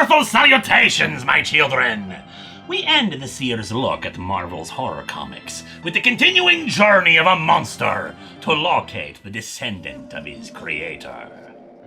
Mirthful salutations, my children! We end this year's look at Marvel's horror comics with the continuing journey of a monster to locate the descendant of his creator.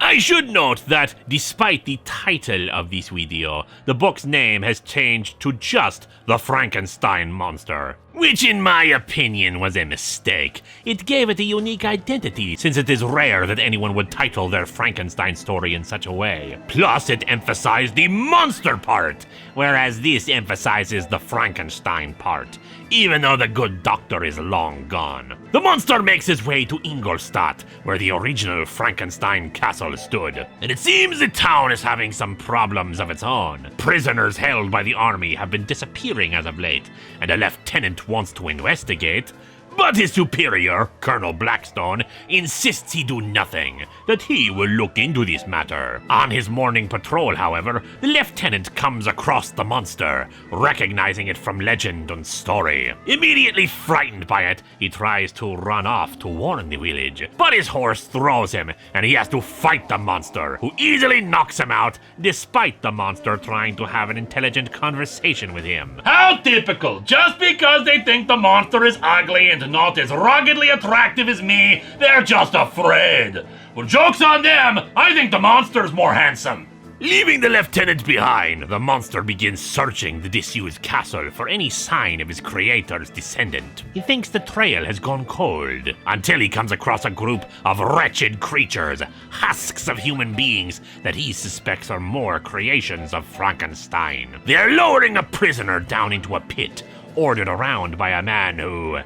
I should note that, despite the title of this video, the book's name has changed to just The Frankenstein Monster, which in my opinion was a mistake. It gave it a unique identity, since it is rare that anyone would title their Frankenstein story in such a way. Plus, it emphasized the monster part, whereas this emphasizes the Frankenstein part, even though the good doctor is long gone. The monster makes his way to Ingolstadt, where the original Frankenstein castle stood, and it seems the town is having some problems of its own. Prisoners held by the army have been disappearing as of late, and a lieutenant wants to investigate, but his superior, Colonel Blackstone, insists he do nothing, that he will look into this matter. On his morning patrol, however, the lieutenant comes across the monster, recognizing it from legend and story. Immediately frightened by it, he tries to run off to warn the village, but his horse throws him, and he has to fight the monster, who easily knocks him out, despite the monster trying to have an intelligent conversation with him. How typical! Just because they think the monster is ugly and not as ruggedly attractive as me, they're just afraid. Well, joke's on them, I think the monster's more handsome. Leaving the lieutenant behind, the monster begins searching the disused castle for any sign of his creator's descendant. He thinks the trail has gone cold, until he comes across a group of wretched creatures, husks of human beings that he suspects are more creations of Frankenstein. They are lowering a prisoner down into a pit, ordered around by a man who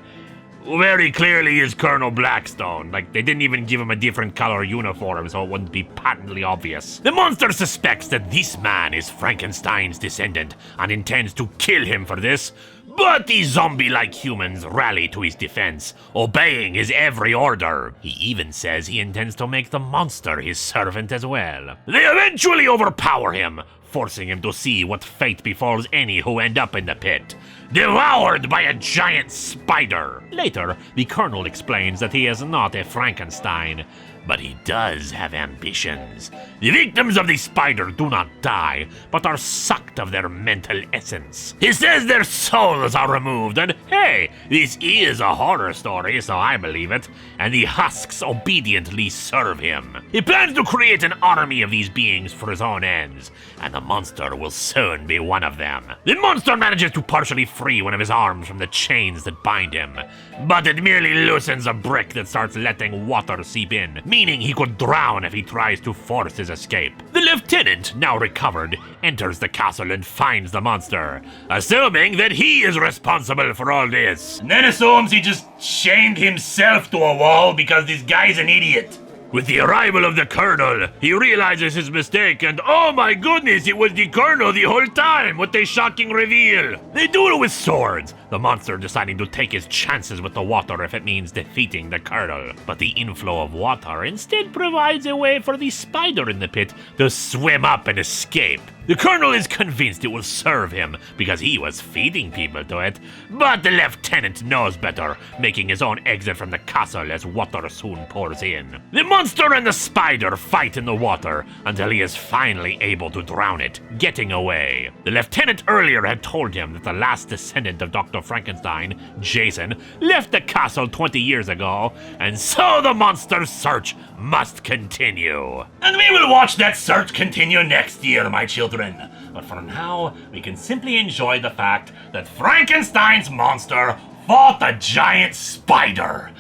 very clearly is Colonel Blackstone. Like, they didn't even give him a different color uniform so it wouldn't be patently obvious. The monster suspects that this man is Frankenstein's descendant and intends to kill him for this, but the zombie-like humans rally to his defense, obeying his every order. He even says he intends to make the monster his servant as well. They eventually overpower him, forcing him to see what fate befalls any who end up in the pit. Devoured by a giant spider. Later, the Colonel explains that he is not a Frankenstein, but he does have ambitions. The victims of the spider do not die, but are sucked of their mental essence. He says their souls are removed, and hey, this is a horror story, so I believe it, and the husks obediently serve him. He plans to create an army of these beings for his own ends, and the monster will soon be one of them. The monster manages to partially free one of his arms from the chains that bind him, but it merely loosens a brick that starts letting water seep in, meaning he could drown if he tries to force his escape. The lieutenant, now recovered, enters the castle and finds the monster, assuming that he is responsible for all this. And then assumes he just chained himself to a wall because this guy's an idiot. With the arrival of the Colonel, he realizes his mistake and oh my goodness, it was the Colonel the whole time! What a shocking reveal! They duel with swords, the monster deciding to take his chances with the water if it means defeating the Colonel. But the inflow of water instead provides a way for the spider in the pit to swim up and escape. The Colonel is convinced it will serve him because he was feeding people to it, but the lieutenant knows better, making his own exit from the castle as water soon pours in. The monster and the spider fight in the water until he is finally able to drown it, getting away. The lieutenant earlier had told him that the last descendant of Dr. Frankenstein, Jason, left the castle 20 years ago, and so the monster's search must continue. And we will watch that search continue next year, my children. But for now, we can simply enjoy the fact that Frankenstein's monster fought a giant spider.